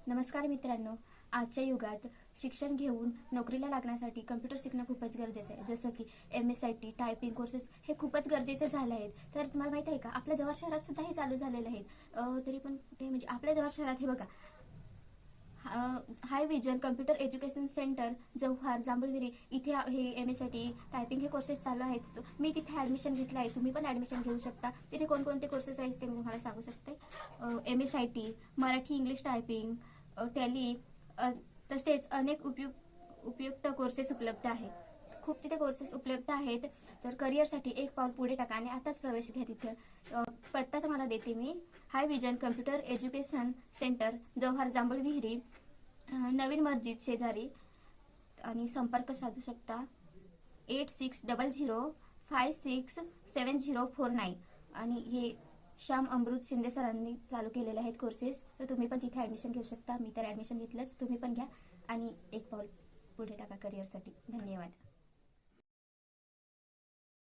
नमस्कार मित्रांनो, आजच्या युगात शिक्षण घेऊन नोकरीला लागण्यासाठी कम्प्युटर शिकणं खूपच गरजेचं आहे. जसं की MSIT, टायपिंग कोर्सेस हे खूपच गरजेचे झाले आहेत. तर तुम्हाला माहिती आहे का, आपल्या जव्हार शहरात सुद्धा हे चालू झालेलं आहे. तरी पण कुठे म्हणजे आपल्या जव्हार शहरात हे बघा, high vision computer education centre Jawhar Jambhulviri इथे हे MSIT टायपिंग हे कोर्सेस चालू आहेत. मी तिथे ॲडमिशन घेतलं आहे. तुम्ही पण ॲडमिशन घेऊ शकता. तिथे कोणकोणते कोर्सेस आहेत ते मी तुम्हाला सांगू शकते. MSIT, Marathi English typing, tally, तसेच अनेक उपयुक्त कोर्सेस उपलब्ध आहेत. खूप तिथे कोर्सेस उपलब्ध आहेत. तर करिअरसाठी एक पाऊल पुढे टाका आणि आताच प्रवेश घ्या तिथे. पत्ता तुम्हाला देते मी. High vision computer education centre Jawhar Jambhulvihiri, नवीन मस्जिद शेजारी. आणि संपर्क साधू शकता 8600567049. आणि हे श्याम अमृत शिंदे सरांनी चालू केलेले आहेत कोर्सेस. तर तुम्ही पण तिथे ॲडमिशन घेऊ शकता. मी तर ॲडमिशन घेतलंच, तुम्ही पण घ्या आणि एक पाऊल पुढे टाका करिअरसाठी. धन्यवाद.